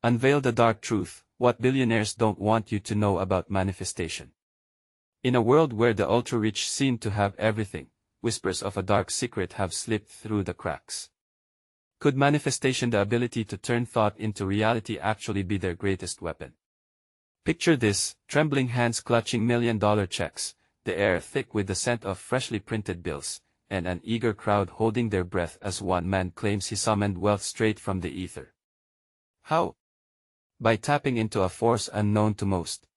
Unveil the dark truth, what billionaires don't want you to know about manifestation. In a world where the ultra-rich seem to have everything, whispers of a dark secret have slipped through the cracks. Could manifestation, the ability to turn thought into reality, actually be their greatest weapon? Picture this: trembling hands clutching million-dollar checks, the air thick with the scent of freshly printed bills, and an eager crowd holding their breath as one man claims he summoned wealth straight from the ether. How? By tapping into a force unknown to most.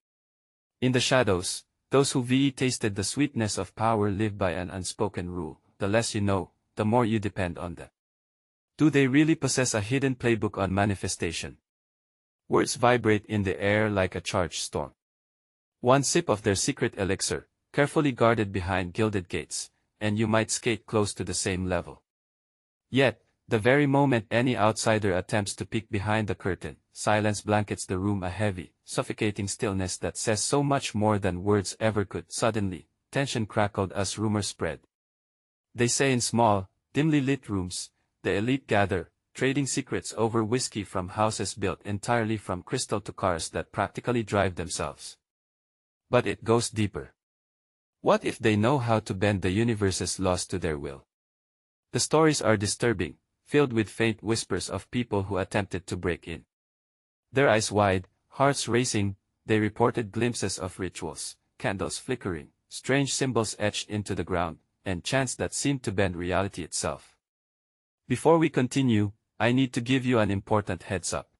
In the shadows, those who tasted the sweetness of power live by an unspoken rule: the less you know, the more you depend on them. Do they really possess a hidden playbook on manifestation? Words vibrate in the air like a charged storm. One sip of their secret elixir, carefully guarded behind gilded gates, and you might skate close to the same level. Yet, the very moment any outsider attempts to peek behind the curtain, silence blankets the room, a heavy, suffocating stillness that says so much more than words ever could. Suddenly, tension crackled as rumors spread. They say in small, dimly lit rooms, the elite gather, trading secrets over whiskey from houses built entirely from crystal to cars that practically drive themselves. But it goes deeper. What if they know how to bend the universe's laws to their will? The stories are disturbing, filled with faint whispers of people who attempted to break in. Their eyes wide, hearts racing, they reported glimpses of rituals, candles flickering, strange symbols etched into the ground, and chants that seemed to bend reality itself. Before we continue, I need to give you an important heads up.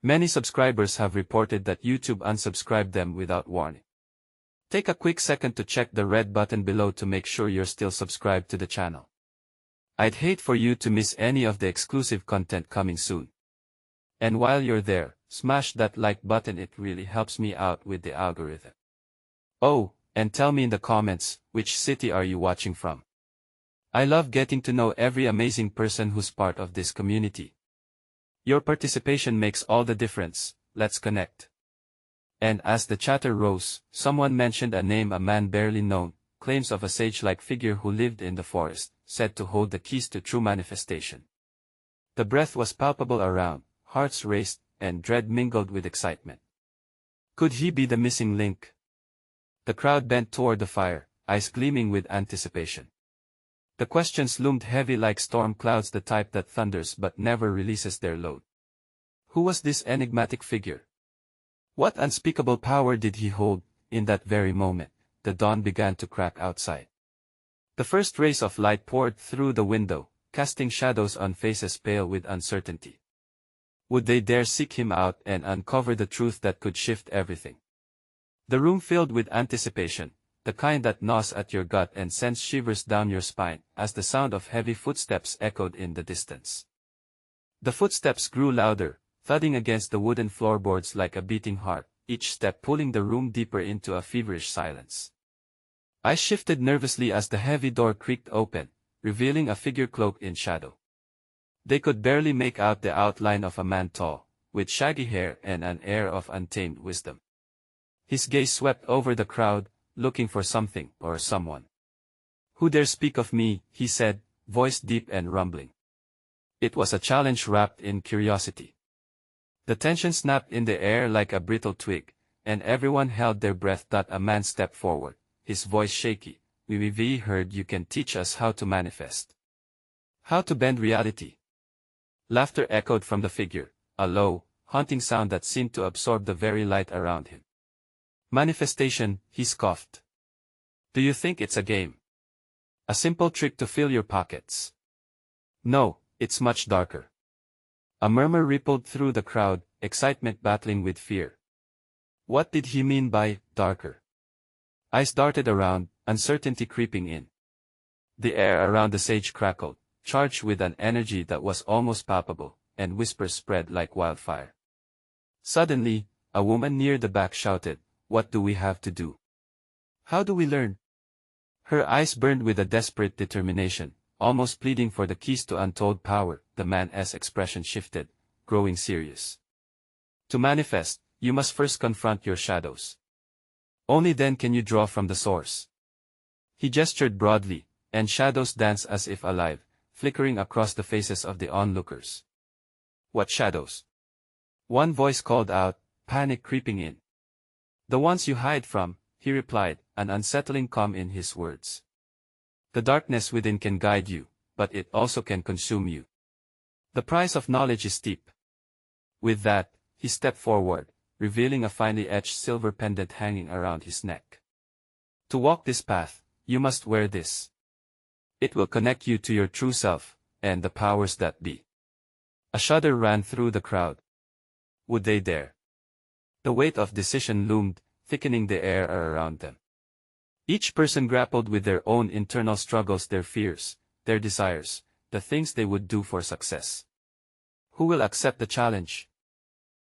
Many subscribers have reported that YouTube unsubscribed them without warning. Take a quick second to check the red button below to make sure you're still subscribed to the channel. I'd hate for you to miss any of the exclusive content coming soon. And while you're there, smash that like button, it really helps me out with the algorithm. Oh, and tell me in the comments, which city are you watching from? I love getting to know every amazing person who's part of this community. Your participation makes all the difference. Let's connect. And as the chatter rose, someone mentioned a name, a man barely known, claims of a sage-like figure who lived in the forest, said to hold the keys to true manifestation. The breath was palpable around, hearts raced, and dread mingled with excitement. Could he be the missing link? The crowd bent toward the fire, eyes gleaming with anticipation. The questions loomed heavy like storm clouds, the type that thunders but never releases their load. Who was this enigmatic figure? What unspeakable power did he hold? In that very moment, the dawn began to crack outside. The first rays of light poured through the window, casting shadows on faces pale with uncertainty. Would they dare seek him out and uncover the truth that could shift everything? The room filled with anticipation, the kind that gnaws at your gut and sends shivers down your spine, as the sound of heavy footsteps echoed in the distance. The footsteps grew louder, thudding against the wooden floorboards like a beating heart, each step pulling the room deeper into a feverish silence. I shifted nervously as the heavy door creaked open, revealing a figure cloaked in shadow. They could barely make out the outline of a man tall, with shaggy hair and an air of untamed wisdom. His gaze swept over the crowd, looking for something or someone. "Who dare speak of me?" he said, voice deep and rumbling. It was a challenge wrapped in curiosity. The tension snapped in the air like a brittle twig, and everyone held their breath. A man stepped forward, his voice shaky. "We've heard you can teach us how to manifest. How to bend reality." Laughter echoed from the figure, a low, haunting sound that seemed to absorb the very light around him. "Manifestation," he scoffed. "Do you think it's a game? A simple trick to fill your pockets?" "No, it's much darker." A murmur rippled through the crowd, excitement battling with fear. What did he mean by darker? Eyes darted around, uncertainty creeping in. The air around the sage crackled, charged with an energy that was almost palpable, and whispers spread like wildfire. Suddenly, a woman near the back shouted, "What do we have to do? How do we learn?" Her eyes burned with a desperate determination, almost pleading for the keys to untold power. The man's expression shifted, growing serious. "To manifest, you must first confront your shadows. Only then can you draw from the source." He gestured broadly, and shadows danced as if alive, flickering across the faces of the onlookers. "What shadows?" One voice called out, panic creeping in. The ones you hide from, he replied, an unsettling calm in his words. The darkness within can guide you, but it also can consume you. The price of knowledge is steep. With that, he stepped forward, revealing a finely etched silver pendant hanging around his neck. To walk this path, you must wear this. It will connect you to your true self, and the powers that be. A shudder ran through the crowd. Would they dare? The weight of decision loomed, thickening the air around them. Each person grappled with their own internal struggles, their fears, their desires, the things they would do for success. Who will accept the challenge?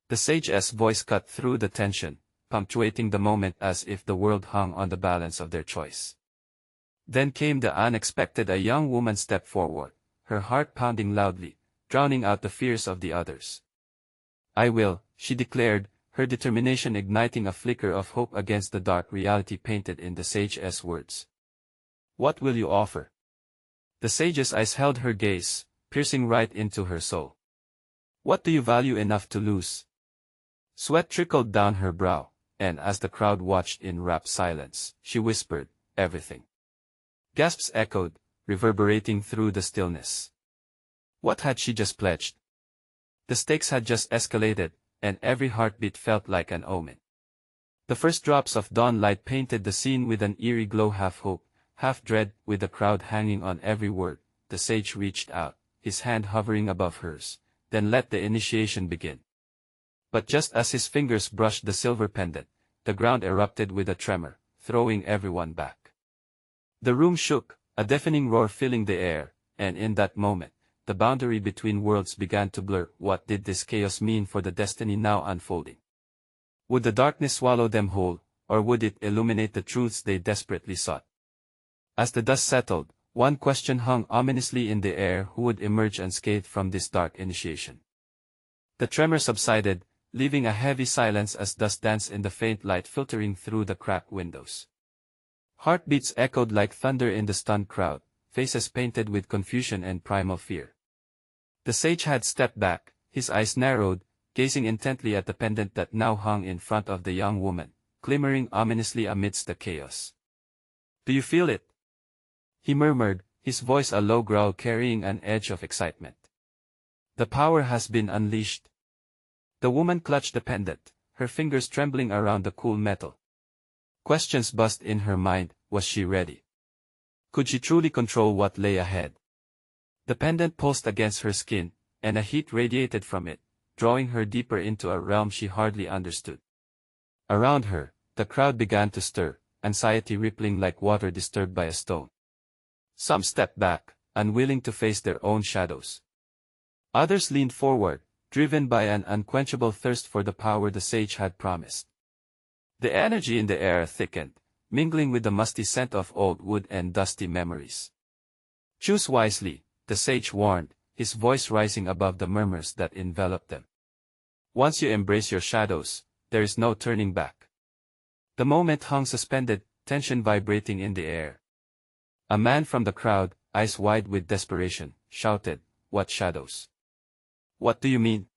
The sage's voice cut through the tension, punctuating the moment as if the world hung on the balance of their choice. Then came the unexpected. A young woman stepped forward, her heart pounding loudly, drowning out the fears of the others. I will, she declared, her determination igniting a flicker of hope against the dark reality painted in the sage's words. What will you offer? The sage's eyes held her gaze, piercing right into her soul. What do you value enough to lose? Sweat trickled down her brow, and as the crowd watched in rapt silence, she whispered, everything. Gasps echoed, reverberating through the stillness. What had she just pledged? The stakes had just escalated, and every heartbeat felt like an omen. The first drops of dawn light painted the scene with an eerie glow, half hope, half dread. With the crowd hanging on every word, the sage reached out, his hand hovering above hers, then let the initiation begin. But just as his fingers brushed the silver pendant, the ground erupted with a tremor, throwing everyone back. The room shook, a deafening roar filling the air, and in that moment, the boundary between worlds began to blur. What did this chaos mean for the destiny now unfolding? Would the darkness swallow them whole, or would it illuminate the truths they desperately sought? As the dust settled, one question hung ominously in the air: who would emerge unscathed from this dark initiation? The tremor subsided, leaving a heavy silence as dust danced in the faint light filtering through the cracked windows. Heartbeats echoed like thunder in the stunned crowd, faces painted with confusion and primal fear. The sage had stepped back, his eyes narrowed, gazing intently at the pendant that now hung in front of the young woman, glimmering ominously amidst the chaos. Do you feel it? He murmured, his voice a low growl carrying an edge of excitement. The power has been unleashed. The woman clutched the pendant, her fingers trembling around the cool metal. Questions buzzed in her mind. Was she ready? Could she truly control what lay ahead? The pendant pulsed against her skin, and a heat radiated from it, drawing her deeper into a realm she hardly understood. Around her, the crowd began to stir, anxiety rippling like water disturbed by a stone. Some stepped back, unwilling to face their own shadows. Others leaned forward, driven by an unquenchable thirst for the power the sage had promised. The energy in the air thickened, mingling with the musty scent of old wood and dusty memories. Choose wisely, the sage warned, his voice rising above the murmurs that enveloped them. Once you embrace your shadows, there is no turning back. The moment hung suspended, tension vibrating in the air. A man from the crowd, eyes wide with desperation, shouted, "What shadows? What do you mean?"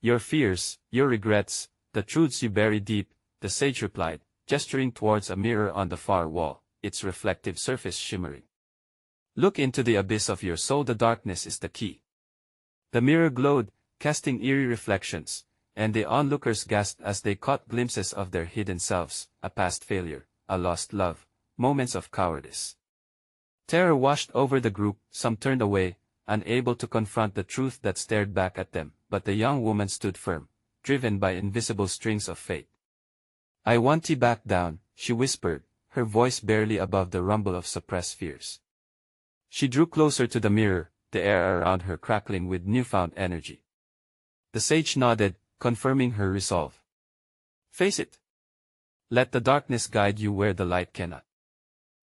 "Your fears, your regrets, the truths you bury deep," the sage replied, gesturing towards a mirror on the far wall, its reflective surface shimmering. "Look into the abyss of your soul. The darkness is the key." The mirror glowed, casting eerie reflections, and the onlookers gasped as they caught glimpses of their hidden selves, a past failure, a lost love, moments of cowardice. Terror washed over the group, some turned away, unable to confront the truth that stared back at them, but the young woman stood firm, driven by invisible strings of fate. "I want you back down," she whispered, her voice barely above the rumble of suppressed fears. She drew closer to the mirror, the air around her crackling with newfound energy. The sage nodded, confirming her resolve. "Face it. Let the darkness guide you where the light cannot."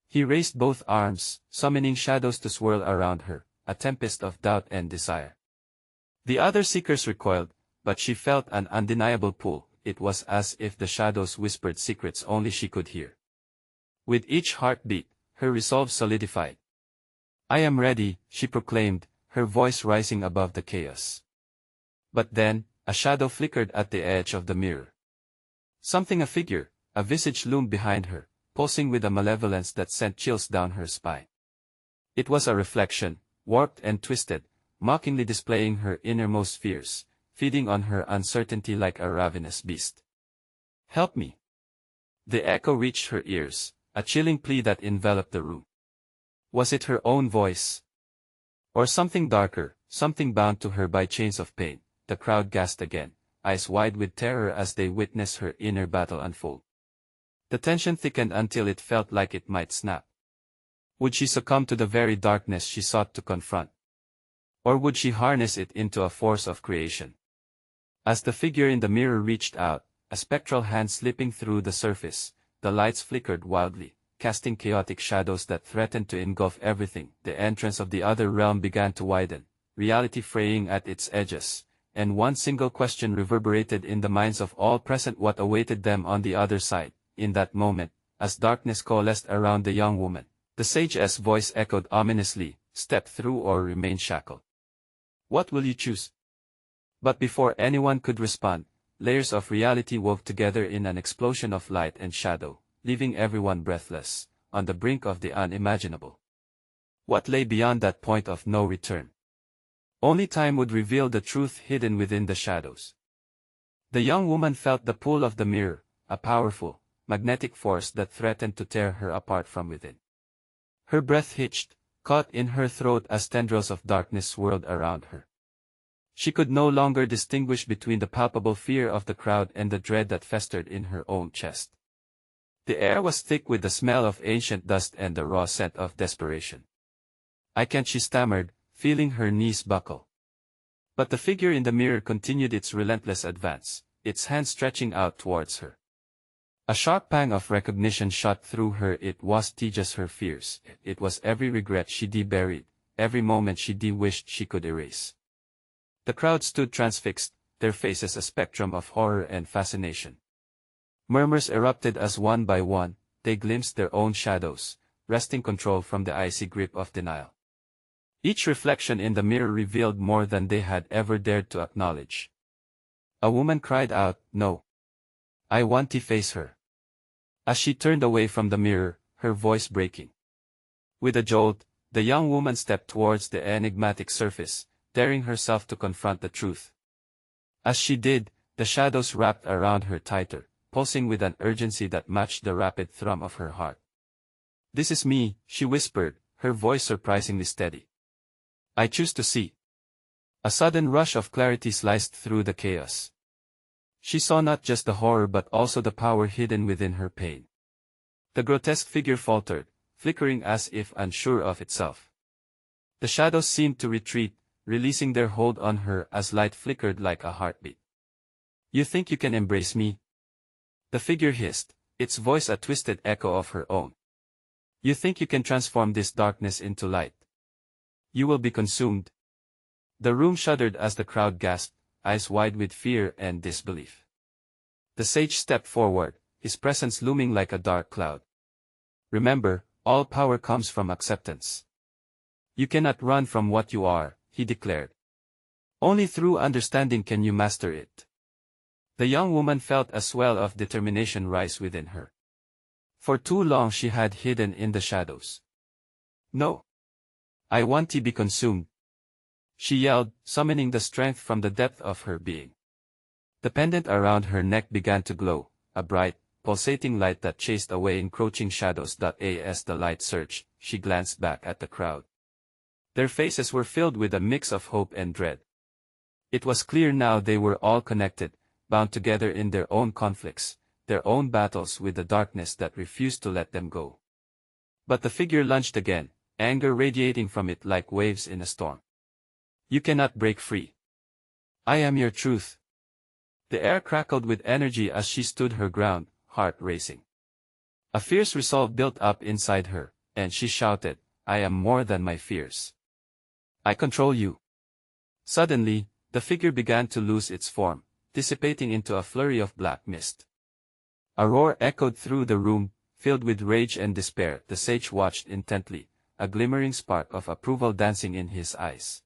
He raised both arms, summoning shadows to swirl around her, a tempest of doubt and desire. The other seekers recoiled, but she felt an undeniable pull. It was as if the shadows whispered secrets only she could hear. With each heartbeat, her resolve solidified. "I am ready," she proclaimed, her voice rising above the chaos. But then, a shadow flickered at the edge of the mirror. A figure, a visage loomed behind her, pulsing with a malevolence that sent chills down her spine. It was a reflection, warped and twisted, mockingly displaying her innermost fears, feeding on her uncertainty like a ravenous beast. "Help me." The echo reached her ears, a chilling plea that enveloped the room. Was it her own voice? Or something darker, something bound to her by chains of pain? The crowd gasped again, eyes wide with terror as they witnessed her inner battle unfold. The tension thickened until it felt like it might snap. Would she succumb to the very darkness she sought to confront? Or would she harness it into a force of creation? As the figure in the mirror reached out, a spectral hand slipping through the surface, the lights flickered wildly, casting chaotic shadows that threatened to engulf everything. The entrance of the other realm began to widen, reality fraying at its edges, and one single question reverberated in the minds of all present: what awaited them on the other side? In that moment, as darkness coalesced around the young woman, the sage's voice echoed ominously, "Step through or remain shackled. What will you choose?" But before anyone could respond, layers of reality wove together in an explosion of light and shadow, leaving everyone breathless, on the brink of the unimaginable. What lay beyond that point of no return? Only time would reveal the truth hidden within the shadows. The young woman felt the pull of the mirror, a powerful, magnetic force that threatened to tear her apart from within. Her breath hitched, caught in her throat as tendrils of darkness swirled around her. She could no longer distinguish between the palpable fear of the crowd and the dread that festered in her own chest. The air was thick with the smell of ancient dust and the raw scent of desperation. "I can't," she stammered, feeling her knees buckle. But the figure in the mirror continued its relentless advance, its hand stretching out towards her. A sharp pang of recognition shot through her. It was just her fears. It was every regret she buried, every moment she wished she could erase. The crowd stood transfixed, their faces a spectrum of horror and fascination. Murmurs erupted as one by one, they glimpsed their own shadows, wresting control from the icy grip of denial. Each reflection in the mirror revealed more than they had ever dared to acknowledge. A woman cried out, "No. I want to face her." As she turned away from the mirror, her voice breaking. With a jolt, the young woman stepped towards the enigmatic surface, daring herself to confront the truth. As she did, the shadows wrapped around her tighter, pulsing with an urgency that matched the rapid thrum of her heart. "This is me," she whispered, her voice surprisingly steady. "I choose to see." A sudden rush of clarity sliced through the chaos. She saw not just the horror but also the power hidden within her pain. The grotesque figure faltered, flickering as if unsure of itself. The shadows seemed to retreat, releasing their hold on her as light flickered like a heartbeat. "You think you can embrace me?" The figure hissed, its voice a twisted echo of her own. "You think you can transform this darkness into light? You will be consumed." The room shuddered as the crowd gasped, eyes wide with fear and disbelief. The sage stepped forward, his presence looming like a dark cloud. "Remember, all power comes from acceptance. You cannot run from what you are," he declared. "Only through understanding can you master it." The young woman felt a swell of determination rise within her. For too long she had hidden in the shadows. "No. I want to be consumed," she yelled, summoning the strength from the depth of her being. The pendant around her neck began to glow, a bright, pulsating light that chased away encroaching shadows. As the light surged, she glanced back at the crowd. Their faces were filled with a mix of hope and dread. It was clear now they were all connected, bound together in their own conflicts, their own battles with the darkness that refused to let them go. But the figure lunged again, anger radiating from it like waves in a storm. "You cannot break free. I am your truth." The air crackled with energy as she stood her ground, heart racing. A fierce resolve built up inside her, and she shouted, "I am more than my fears. I control you." Suddenly, the figure began to lose its form, dissipating into a flurry of black mist. A roar echoed through the room, filled with rage and despair. The sage watched intently, a glimmering spark of approval dancing in his eyes.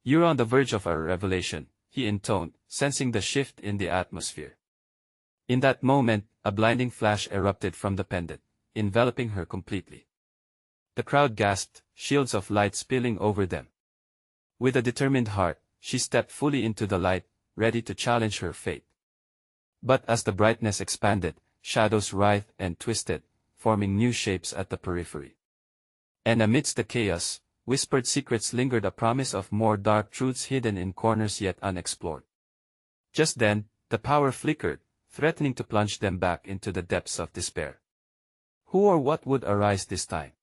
"You're on the verge of a revelation," he intoned, sensing the shift in the atmosphere. In that moment, a blinding flash erupted from the pendant, enveloping her completely. The crowd gasped, shields of light spilling over them. With a determined heart, she stepped fully into the light, ready to challenge her fate. But as the brightness expanded, shadows writhed and twisted, forming new shapes at the periphery. And amidst the chaos, whispered secrets lingered, a promise of more dark truths hidden in corners yet unexplored. Just then, the power flickered, threatening to plunge them back into the depths of despair. Who or what would arise this time?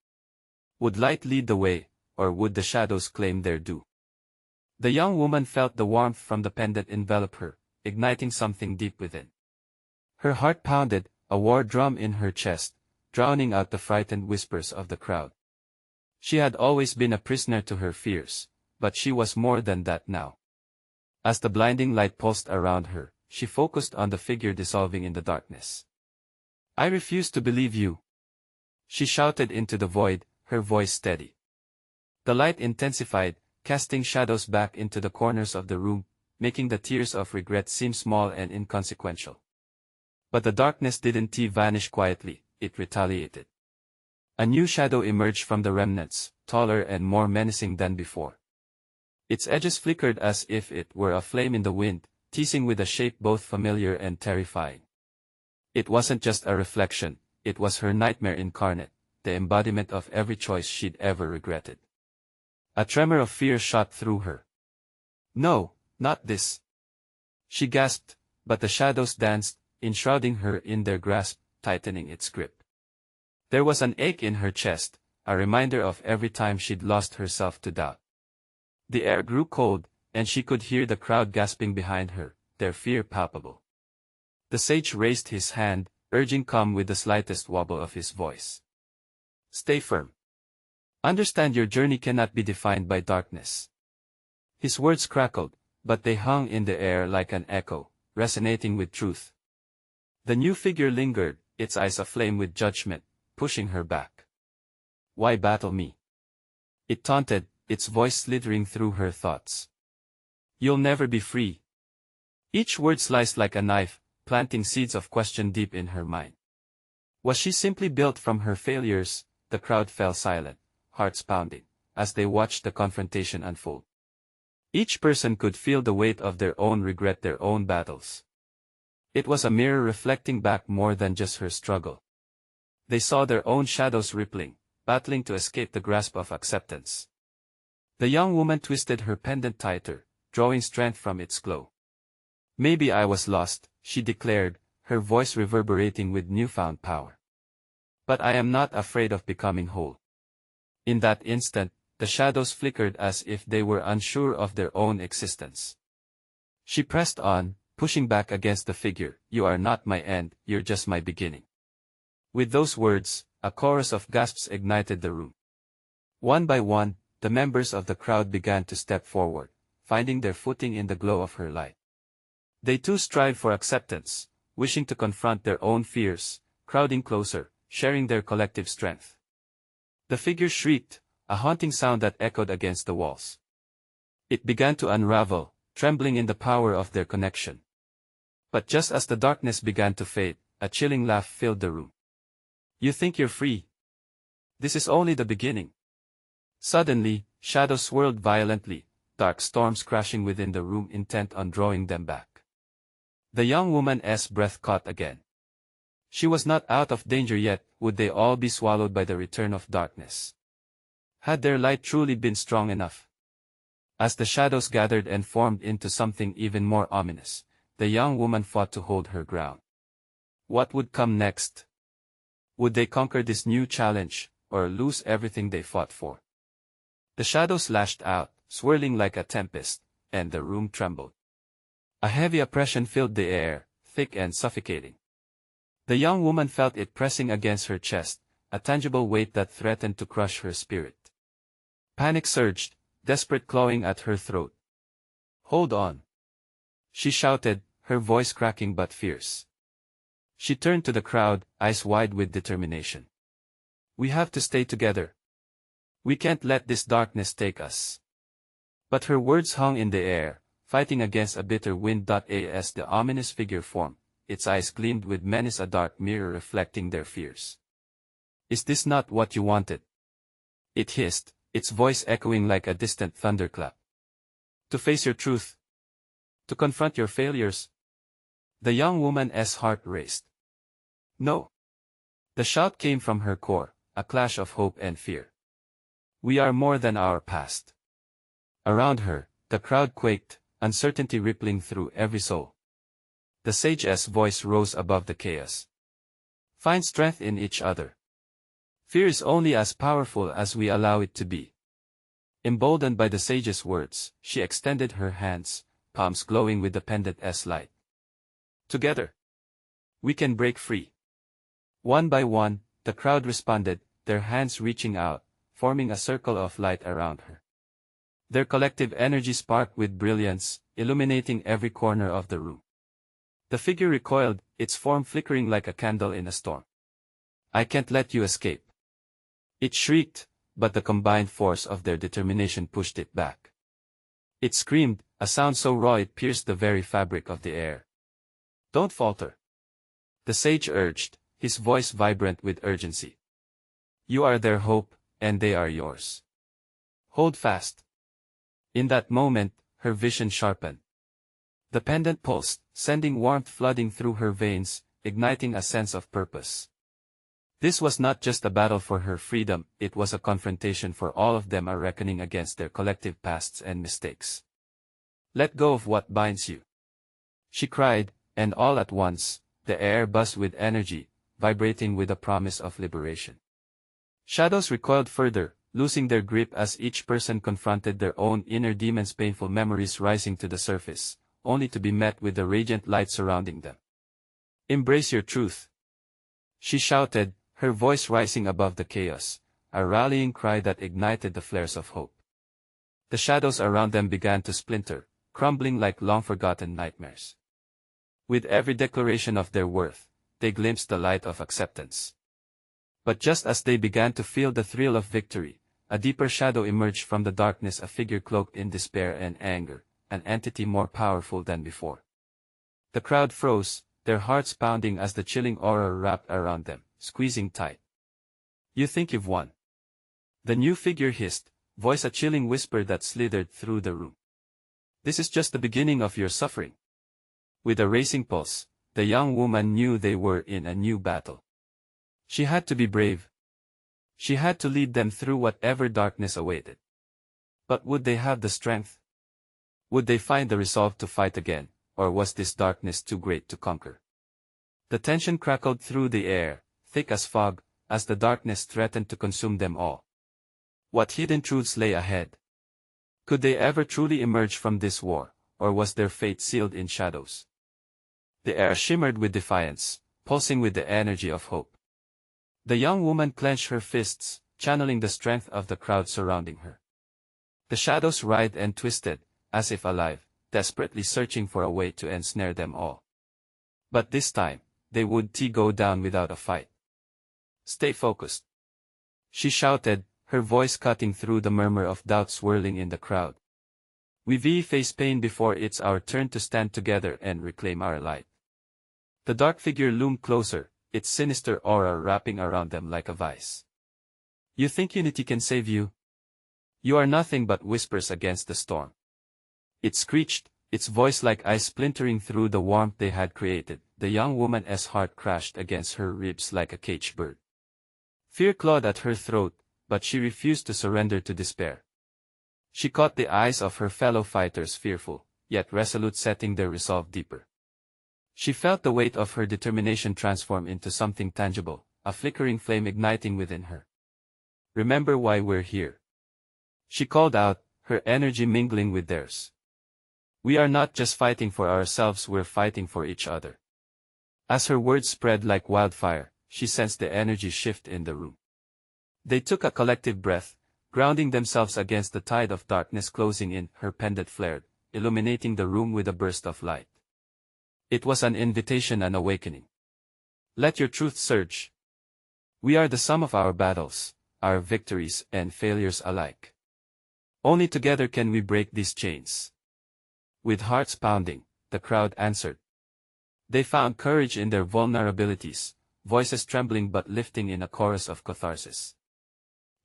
Would light lead the way, or would the shadows claim their due? The young woman felt the warmth from the pendant envelop her, igniting something deep within. Her heart pounded, a war drum in her chest, drowning out the frightened whispers of the crowd. She had always been a prisoner to her fears, but she was more than that now. As the blinding light pulsed around her, she focused on the figure dissolving in the darkness. "I refuse to believe you," she shouted into the void, her voice steady. The light intensified, casting shadows back into the corners of the room, making the tears of regret seem small and inconsequential. But the darkness didn't vanish quietly, it retaliated. A new shadow emerged from the remnants, taller and more menacing than before. Its edges flickered as if it were a flame in the wind, teasing with a shape both familiar and terrifying. It wasn't just a reflection, it was her nightmare incarnate, the embodiment of every choice she'd ever regretted. A tremor of fear shot through her. "No, not this," she gasped, but the shadows danced, enshrouding her in their grasp, tightening its grip. There was an ache in her chest, a reminder of every time she'd lost herself to doubt. The air grew cold, and she could hear the crowd gasping behind her, their fear palpable. The sage raised his hand, urging calm with the slightest wobble of his voice. "Stay firm. Understand your journey cannot be defined by darkness." His words crackled, but they hung in the air like an echo, resonating with truth. The new figure lingered, its eyes aflame with judgment, pushing her back. "Why battle me?" it taunted, its voice slithering through her thoughts. "You'll never be free." Each word sliced like a knife, planting seeds of question deep in her mind. Was she simply built from her failures? The crowd fell silent, hearts pounding, as they watched the confrontation unfold. Each person could feel the weight of their own regret, their own battles. It was a mirror reflecting back more than just her struggle. They saw their own shadows rippling, battling to escape the grasp of acceptance. The young woman twisted her pendant tighter, drawing strength from its glow. "Maybe I was lost," she declared, her voice reverberating with newfound power. "But I am not afraid of becoming whole." In that instant, the shadows flickered as if they were unsure of their own existence. She pressed on, pushing back against the figure. "You are not my end, you're just my beginning." With those words, a chorus of gasps ignited the room. One by one, the members of the crowd began to step forward, finding their footing in the glow of her light. They too strived for acceptance, wishing to confront their own fears, crowding closer, sharing their collective strength. The figure shrieked, a haunting sound that echoed against the walls. It began to unravel, trembling in the power of their connection. But just as the darkness began to fade, a chilling laugh filled the room. "You think you're free? This is only the beginning." Suddenly, shadows swirled violently, dark storms crashing within the room, intent on drawing them back. The young woman's breath caught again. She was not out of danger yet. Would they all be swallowed by the return of darkness? Had their light truly been strong enough? As the shadows gathered and formed into something even more ominous, the young woman fought to hold her ground. What would come next? Would they conquer this new challenge, or lose everything they fought for? The shadows lashed out, swirling like a tempest, and the room trembled. A heavy oppression filled the air, thick and suffocating. The young woman felt it pressing against her chest, a tangible weight that threatened to crush her spirit. Panic surged, desperate clawing at her throat. "Hold on!" she shouted, her voice cracking but fierce. She turned to the crowd, eyes wide with determination. "We have to stay together. We can't let this darkness take us." But her words hung in the air, fighting against a bitter wind. As the ominous figure formed, its eyes gleamed with menace, a dark mirror reflecting their fears. "Is this not what you wanted?" it hissed, its voice echoing like a distant thunderclap. "To face your truth? To confront your failures?" The young woman's heart raced. "No." The shout came from her core, a clash of hope and fear. "We are more than our past." Around her, the crowd quaked, uncertainty rippling through every soul. The sage's voice rose above the chaos. "Find strength in each other. Fear is only as powerful as we allow it to be." Emboldened by the sage's words, she extended her hands, palms glowing with the pendant's light. "Together, we can break free." One by one, the crowd responded, their hands reaching out, forming a circle of light around her. Their collective energy sparked with brilliance, illuminating every corner of the room. The figure recoiled, its form flickering like a candle in a storm. "I can't let you escape," it shrieked, but the combined force of their determination pushed it back. It screamed, a sound so raw it pierced the very fabric of the air. "Don't falter," the sage urged, his voice vibrant with urgency. "You are their hope, and they are yours. Hold fast." In that moment, her vision sharpened. The pendant pulsed, sending warmth flooding through her veins, igniting a sense of purpose. This was not just a battle for her freedom, it was a confrontation for all of them, a reckoning against their collective pasts and mistakes. "Let go of what binds you," she cried, and all at once, the air buzzed with energy, vibrating with a promise of liberation. Shadows recoiled further, losing their grip as each person confronted their own inner demons, painful memories rising to the surface, only to be met with the radiant light surrounding them. "Embrace your truth," she shouted, her voice rising above the chaos, a rallying cry that ignited the flares of hope. The shadows around them began to splinter, crumbling like long-forgotten nightmares. With every declaration of their worth, they glimpsed the light of acceptance. But just as they began to feel the thrill of victory, a deeper shadow emerged from the darkness, a figure cloaked in despair and anger, an entity more powerful than before. The crowd froze, their hearts pounding as the chilling aura wrapped around them, squeezing tight. "You think you've won?" the new figure hissed, voice a chilling whisper that slithered through the room. "This is just the beginning of your suffering." With a racing pulse, the young woman knew they were in a new battle. She had to be brave. She had to lead them through whatever darkness awaited. But would they have the strength? Would they find the resolve to fight again, or was this darkness too great to conquer? The tension crackled through the air, thick as fog, as the darkness threatened to consume them all. What hidden truths lay ahead? Could they ever truly emerge from this war, or was their fate sealed in shadows? The air shimmered with defiance, pulsing with the energy of hope. The young woman clenched her fists, channeling the strength of the crowd surrounding her. The shadows writhed and twisted, as if alive, desperately searching for a way to ensnare them all. But this time, they would go down without a fight. "Stay focused," she shouted, her voice cutting through the murmur of doubt swirling in the crowd. "We will face pain before it's our turn to stand together and reclaim our light." The dark figure loomed closer, its sinister aura wrapping around them like a vice. "You think unity can save you? You are nothing but whispers against the storm." It screeched, its voice like ice splintering through the warmth they had created. The young woman's heart crashed against her ribs like a caged bird. Fear clawed at her throat, but she refused to surrender to despair. She caught the eyes of her fellow fighters, fearful, yet resolute, setting their resolve deeper. She felt the weight of her determination transform into something tangible, a flickering flame igniting within her. "Remember why we're here," she called out, her energy mingling with theirs. "We are not just fighting for ourselves, we're fighting for each other." As her words spread like wildfire, she sensed the energy shift in the room. They took a collective breath, grounding themselves against the tide of darkness closing in. Her pendant flared, illuminating the room with a burst of light. It was an invitation, an awakening. "Let your truth surge. We are the sum of our battles, our victories and failures alike. Only together can we break these chains." With hearts pounding, the crowd answered. They found courage in their vulnerabilities, voices trembling but lifting in a chorus of catharsis.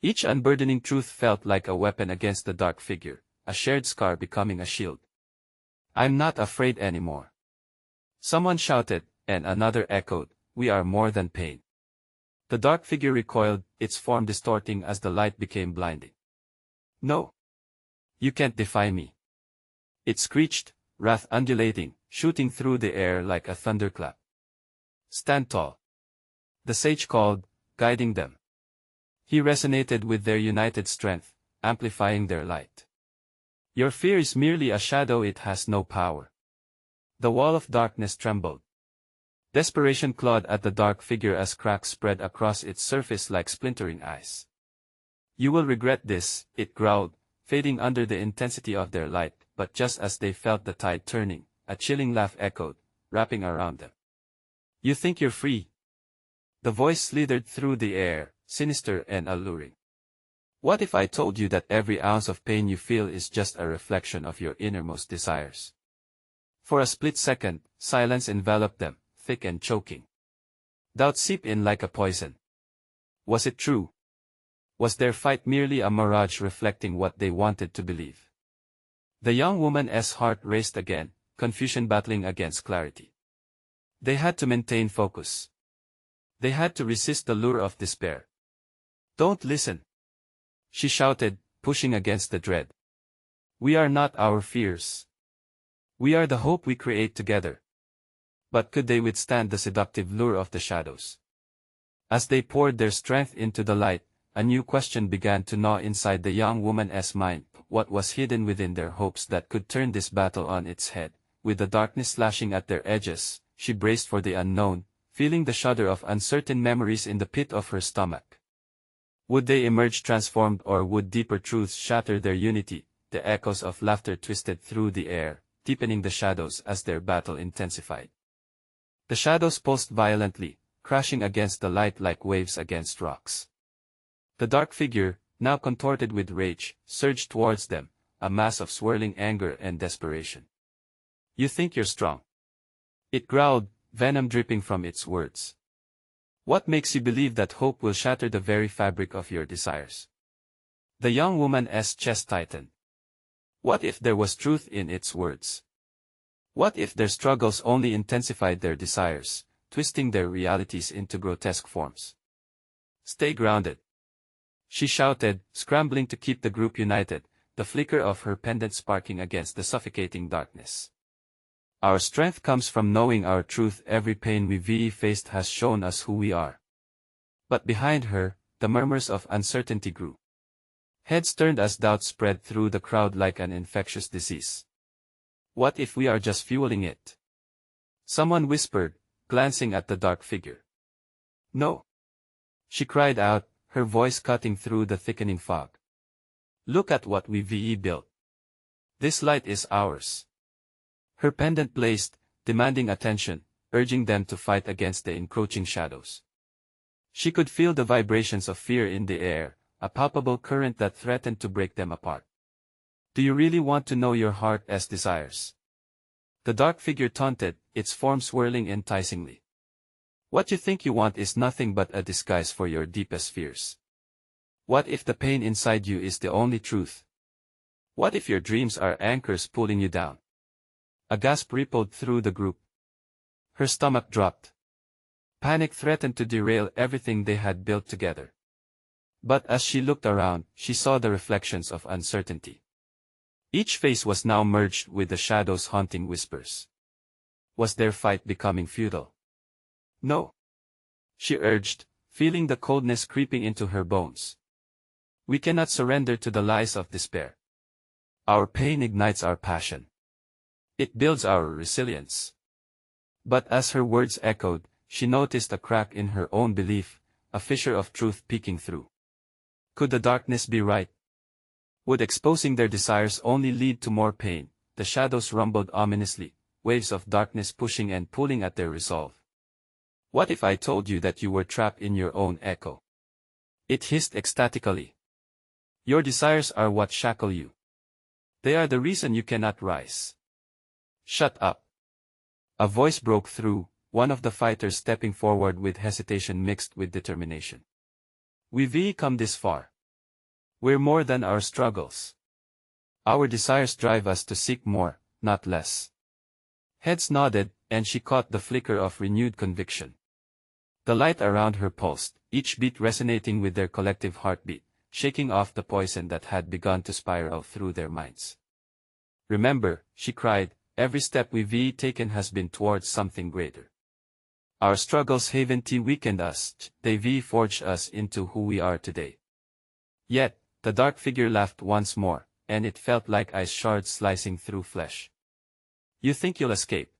Each unburdening truth felt like a weapon against the dark figure, a shared scar becoming a shield. "I'm not afraid anymore." Someone shouted, and another echoed, "We are more than pain." The dark figure recoiled, its form distorting as the light became blinding. "No. You can't defy me." It screeched, wrath undulating, shooting through the air like a thunderclap. "Stand tall." The sage called, guiding them. He resonated with their united strength, amplifying their light. "Your fear is merely a shadow, it has no power." The wall of darkness trembled. Desperation clawed at the dark figure as cracks spread across its surface like splintering ice. "You will regret this," it growled, fading under the intensity of their light, but just as they felt the tide turning, a chilling laugh echoed, wrapping around them. "You think you're free?" The voice slithered through the air, sinister and alluring. "What if I told you that every ounce of pain you feel is just a reflection of your innermost desires?" For a split second, silence enveloped them, thick and choking. Doubt seeped in like a poison. Was it true? Was their fight merely a mirage reflecting what they wanted to believe? The young woman's heart raced again, confusion battling against clarity. They had to maintain focus. They had to resist the lure of despair. "Don't listen," she shouted, pushing against the dread. "We are not our fears. We are the hope we create together." But could they withstand the seductive lure of the shadows? As they poured their strength into the light, a new question began to gnaw inside the young woman's mind. What was hidden within their hopes that could turn this battle on its head? With the darkness slashing at their edges, she braced for the unknown, feeling the shudder of uncertain memories in the pit of her stomach. Would they emerge transformed, or would deeper truths shatter their unity? The echoes of laughter twisted through the air, deepening the shadows as their battle intensified. The shadows pulsed violently, crashing against the light like waves against rocks. The dark figure, now contorted with rage, surged towards them, a mass of swirling anger and desperation. "You think you're strong?" it growled, venom dripping from its words. "What makes you believe that hope will shatter the very fabric of your desires?" The young woman's chest tightened. What if there was truth in its words? What if their struggles only intensified their desires, twisting their realities into grotesque forms? "Stay grounded," she shouted, scrambling to keep the group united, the flicker of her pendant sparking against the suffocating darkness. "Our strength comes from knowing our truth. Every pain we've faced has shown us who we are." But behind her, the murmurs of uncertainty grew. Heads turned as doubt spread through the crowd like an infectious disease. "What if we are just fueling it?" someone whispered, glancing at the dark figure. "No," she cried out, her voice cutting through the thickening fog. "Look at what we've built. This light is ours." Her pendant blazed, demanding attention, urging them to fight against the encroaching shadows. She could feel the vibrations of fear in the air, a palpable current that threatened to break them apart. "Do you really want to know your heart's desires?" the dark figure taunted, its form swirling enticingly. "What you think you want is nothing but a disguise for your deepest fears. What if the pain inside you is the only truth? What if your dreams are anchors pulling you down?" A gasp rippled through the group. Her stomach dropped. Panic threatened to derail everything they had built together. But as she looked around, she saw the reflections of uncertainty. Each face was now merged with the shadows' haunting whispers. Was their fight becoming futile? "No," she urged, feeling the coldness creeping into her bones. "We cannot surrender to the lies of despair. Our pain ignites our passion. It builds our resilience." But as her words echoed, she noticed a crack in her own belief, a fissure of truth peeking through. Could the darkness be right? Would exposing their desires only lead to more pain? The shadows rumbled ominously, waves of darkness pushing and pulling at their resolve. "What if I told you that you were trapped in your own echo?" it hissed ecstatically. "Your desires are what shackle you. They are the reason you cannot rise. Shut up. A voice broke through, one of the fighters stepping forward with hesitation mixed with determination. We've come this far. We're more than our struggles. Our desires drive us to seek more, not less. Heads nodded, and she caught the flicker of renewed conviction. The light around her pulsed, each beat resonating with their collective heartbeat, shaking off the poison that had begun to spiral through their minds. Remember, she cried, every step we've taken has been towards something greater. Our struggles haven't weakened us, they've forged us into who we are today. Yet, the dark figure laughed once more, and it felt like ice shards slicing through flesh. You think you'll escape?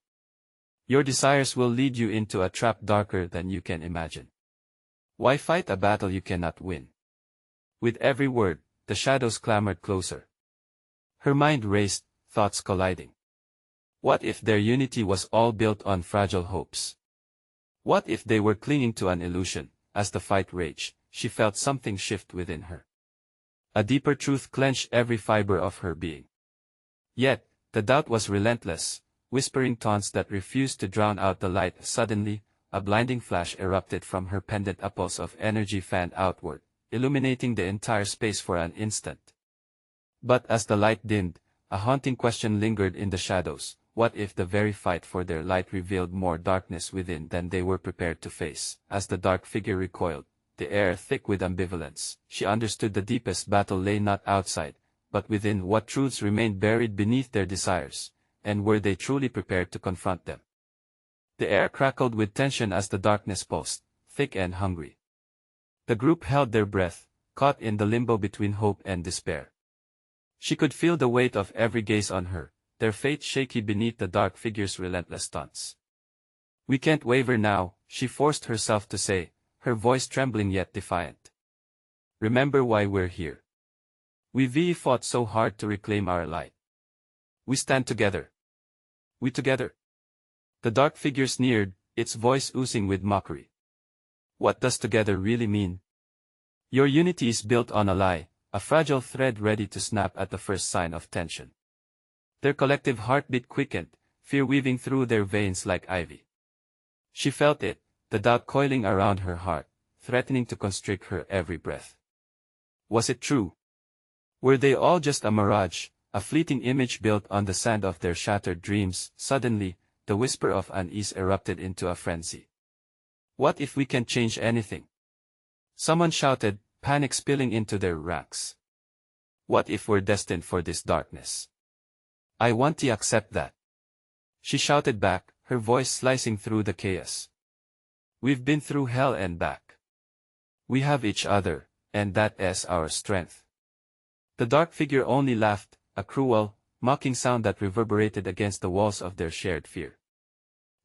Your desires will lead you into a trap darker than you can imagine. Why fight a battle you cannot win? With every word, the shadows clamored closer. Her mind raced, thoughts colliding. What if their unity was all built on fragile hopes? What if they were clinging to an illusion? As the fight raged, she felt something shift within her. A deeper truth clenched every fiber of her being. Yet, the doubt was relentless, whispering taunts that refused to drown out the light. Suddenly, a blinding flash erupted from her pendant, a pulse of energy fanned outward, illuminating the entire space for an instant. But as the light dimmed, a haunting question lingered in the shadows. What if the very fight for their light revealed more darkness within than they were prepared to face? As the dark figure recoiled, the air thick with ambivalence, she understood the deepest battle lay not outside, but within. What truths remained buried beneath their desires, and were they truly prepared to confront them? The air crackled with tension as the darkness pulsed, thick and hungry. The group held their breath, caught in the limbo between hope and despair. She could feel the weight of every gaze on her, their fate shaky beneath the dark figure's relentless taunts. We can't waver now, she forced herself to say, her voice trembling yet defiant. Remember why we're here. We've fought so hard to reclaim our light. We stand together. We together. The dark figure sneered, its voice oozing with mockery. What does together really mean? Your unity is built on a lie, a fragile thread ready to snap at the first sign of tension. Their collective heartbeat quickened, fear weaving through their veins like ivy. She felt it, the doubt coiling around her heart, threatening to constrict her every breath. Was it true? Were they all just a mirage, a fleeting image built on the sand of their shattered dreams? Suddenly, the whisper of unease erupted into a frenzy. What if we can't change anything? Someone shouted, panic spilling into their ranks. What if we're destined for this darkness? I want to accept that. She shouted back, her voice slicing through the chaos. We've been through hell and back. We have each other, and that is our strength. The dark figure only laughed, a cruel, mocking sound that reverberated against the walls of their shared fear.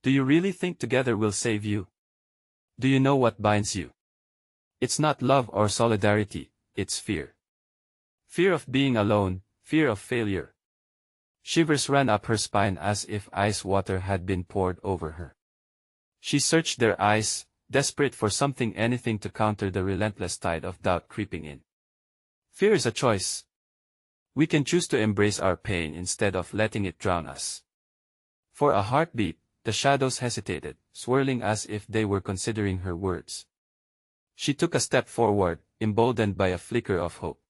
Do you really think together will save you? Do you know what binds you? It's not love or solidarity, it's fear. Fear of being alone, fear of failure. Shivers ran up her spine as if ice water had been poured over her. She searched their eyes, desperate for something, anything to counter the relentless tide of doubt creeping in. Fear is a choice. We can choose to embrace our pain instead of letting it drown us. For a heartbeat, the shadows hesitated, swirling as if they were considering her words. She took a step forward, emboldened by a flicker of hope.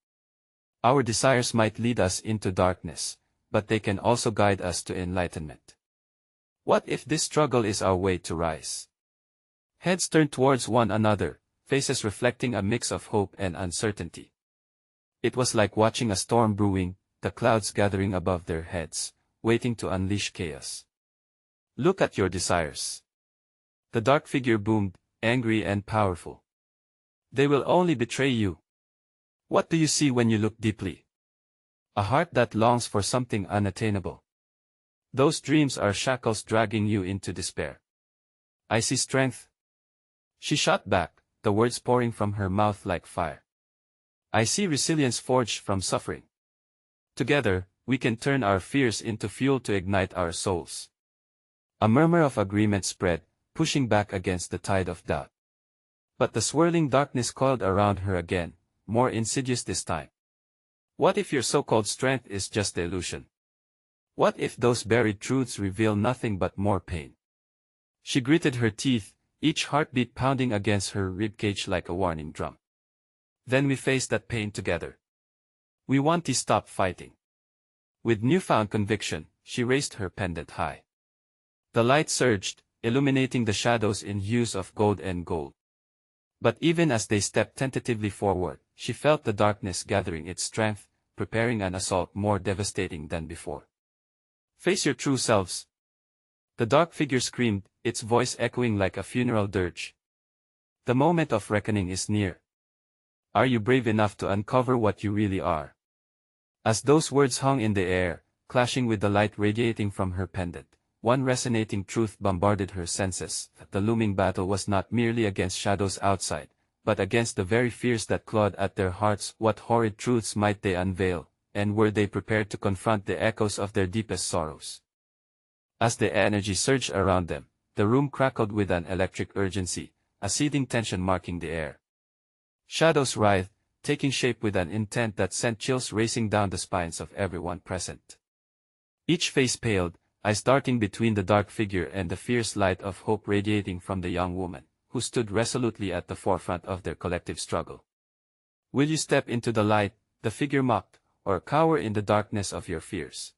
Our desires might lead us into darkness, but they can also guide us to enlightenment. What if this struggle is our way to rise? Heads turned towards one another, faces reflecting a mix of hope and uncertainty. It was like watching a storm brewing, the clouds gathering above their heads, waiting to unleash chaos. Look at your desires. The dark figure boomed, angry and powerful. They will only betray you. What do you see when you look deeply? A heart that longs for something unattainable. Those dreams are shackles dragging you into despair. I see strength. She shot back, the words pouring from her mouth like fire. I see resilience forged from suffering. Together, we can turn our fears into fuel to ignite our souls. A murmur of agreement spread, pushing back against the tide of doubt. But the swirling darkness coiled around her again, more insidious this time. What if your so-called strength is just the illusion? What if those buried truths reveal nothing but more pain? She gritted her teeth, each heartbeat pounding against her ribcage like a warning drum. Then we faced that pain together. We want to stop fighting. With newfound conviction, she raised her pendant high. The light surged, illuminating the shadows in hues of gold and gold. But even as they stepped tentatively forward, she felt the darkness gathering its strength, preparing an assault more devastating than before. Face your true selves. The dark figure screamed, its voice echoing like a funeral dirge. The moment of reckoning is near. Are you brave enough to uncover what you really are? As those words hung in the air, clashing with the light radiating from her pendant, one resonating truth bombarded her senses, that the looming battle was not merely against shadows outside, but against the very fears that clawed at their hearts. What horrid truths might they unveil, and were they prepared to confront the echoes of their deepest sorrows? As the energy surged around them, the room crackled with an electric urgency, a seething tension marking the air. Shadows writhed, taking shape with an intent that sent chills racing down the spines of everyone present. Each face paled, eyes darting between the dark figure and the fierce light of hope radiating from the young woman, who stood resolutely at the forefront of their collective struggle. Will you step into the light, the figure mocked, or cower in the darkness of your fears?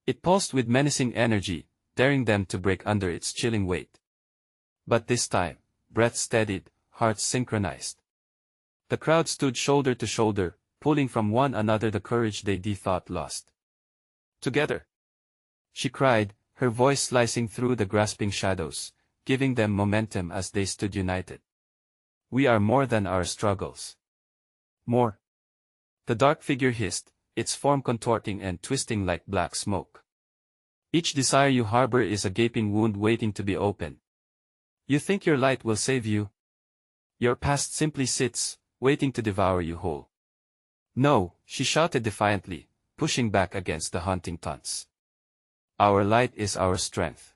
It pulsed with menacing energy, daring them to break under its chilling weight. But this time, breaths steadied, hearts synchronized. The crowd stood shoulder to shoulder, pulling from one another the courage they thought lost. Together! She cried, her voice slicing through the grasping shadows, giving them momentum as they stood united. We are more than our struggles. More. The dark figure hissed, its form contorting and twisting like black smoke. Each desire you harbor is a gaping wound waiting to be opened. You think your light will save you? Your past simply sits, waiting to devour you whole. No, she shouted defiantly, pushing back against the haunting taunts. Our light is our strength.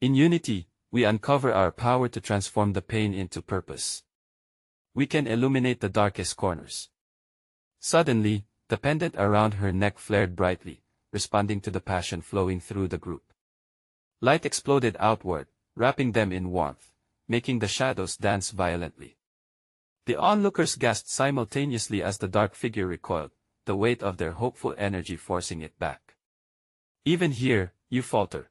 In unity, we uncover our power to transform the pain into purpose. We can illuminate the darkest corners. Suddenly, the pendant around her neck flared brightly, responding to the passion flowing through the group. Light exploded outward, wrapping them in warmth, making the shadows dance violently. The onlookers gasped simultaneously as the dark figure recoiled, the weight of their hopeful energy forcing it back. Even here, you falter.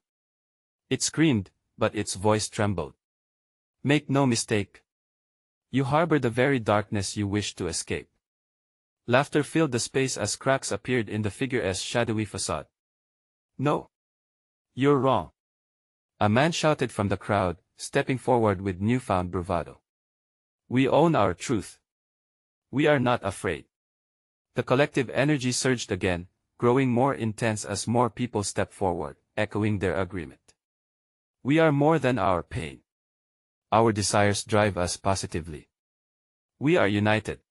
It screamed, but its voice trembled. Make no mistake. You harbor the very darkness you wish to escape. Laughter filled the space as cracks appeared in the figure's shadowy facade. No. You're wrong. A man shouted from the crowd, stepping forward with newfound bravado. We own our truth. We are not afraid. The collective energy surged again, growing more intense as more people stepped forward, echoing their agreement. We are more than our pain. Our desires drive us positively. We are united.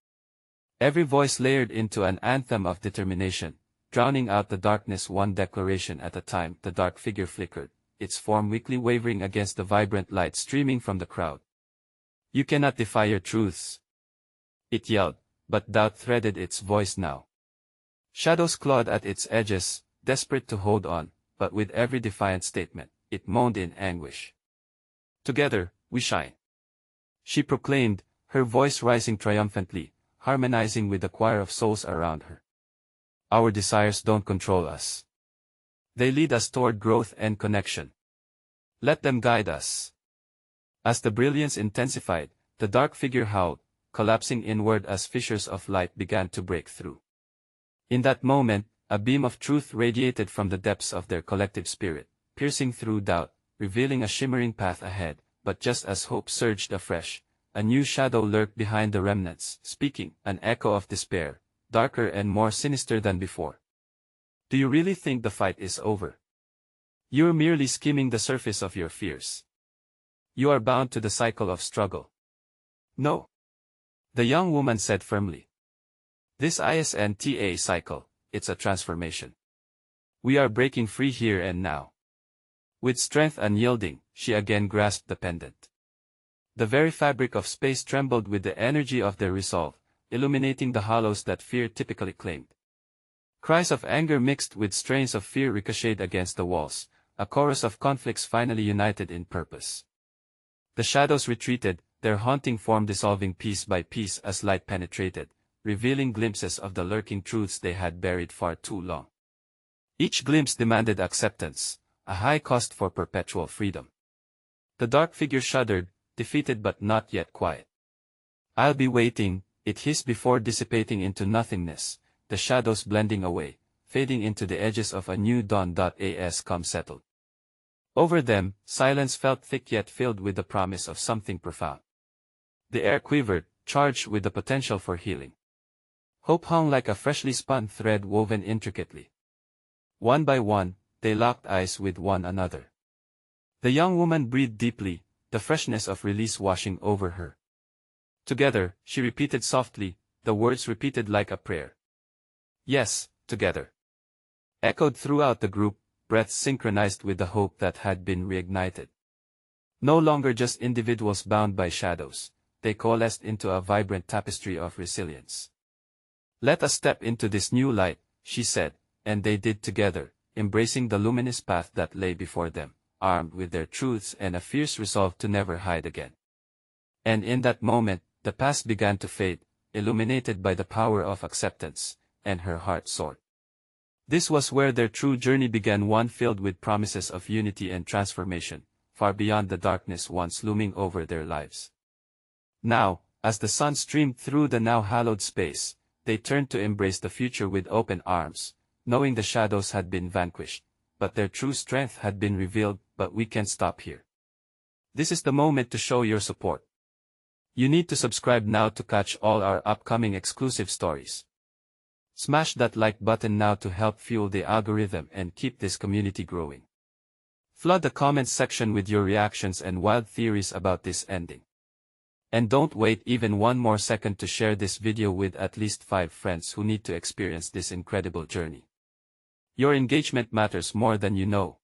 Every voice layered into an anthem of determination, drowning out the darkness one declaration at a time. The dark figure flickered, its form weakly wavering against the vibrant light streaming from the crowd. You cannot defy your truths. It yelled, but doubt threaded its voice now. Shadows clawed at its edges, desperate to hold on, but with every defiant statement, it moaned in anguish. Together, we shine. She proclaimed, her voice rising triumphantly, harmonizing with the choir of souls around her. Our desires don't control us. They lead us toward growth and connection. Let them guide us. As the brilliance intensified, the dark figure howled, collapsing inward as fissures of light began to break through. In that moment, a beam of truth radiated from the depths of their collective spirit, piercing through doubt, revealing a shimmering path ahead. But just as hope surged afresh, a new shadow lurked behind the remnants, speaking, an echo of despair, darker and more sinister than before. Do you really think the fight is over? You're merely skimming the surface of your fears. You are bound to the cycle of struggle. No. The young woman said firmly. This isn't cycle, it's a transformation. We are breaking free here and now. With strength unyielding, she again grasped the pendant. The very fabric of space trembled with the energy of their resolve, illuminating the hollows that fear typically claimed. Cries of anger mixed with strains of fear ricocheted against the walls, a chorus of conflicts finally united in purpose. The shadows retreated, their haunting form dissolving piece by piece as light penetrated, revealing glimpses of the lurking truths they had buried far too long. Each glimpse demanded acceptance, a high cost for perpetual freedom. The dark figure shuddered, defeated but not yet quiet. "I'll be waiting," it hissed before dissipating into nothingness, the shadows blending away, fading into the edges of a new dawn. As calm settled over them, silence felt thick yet filled with the promise of something profound. The air quivered, charged with the potential for healing. Hope hung like a freshly spun thread woven intricately. One by one, they locked eyes with one another. The young woman breathed deeply, the freshness of release washing over her. "Together," she repeated softly, the words repeated like a prayer. "Yes, together," echoed throughout the group, breaths synchronized with the hope that had been reignited. No longer just individuals bound by shadows, they coalesced into a vibrant tapestry of resilience. "Let us step into this new light," she said, and they did together, embracing the luminous path that lay before them, armed with their truths and a fierce resolve to never hide again. And in that moment, the past began to fade, illuminated by the power of acceptance, and her heart soared. This was where their true journey began, one filled with promises of unity and transformation, far beyond the darkness once looming over their lives. Now, as the sun streamed through the now hallowed space, they turned to embrace the future with open arms, knowing the shadows had been vanquished, but their true strength had been revealed. But we can't stop here. This is the moment to show your support. You need to subscribe now to catch all our upcoming exclusive stories. Smash that like button now to help fuel the algorithm and keep this community growing. Flood the comments section with your reactions and wild theories about this ending. And don't wait even one more second to share this video with at least 5 friends who need to experience this incredible journey. Your engagement matters more than you know.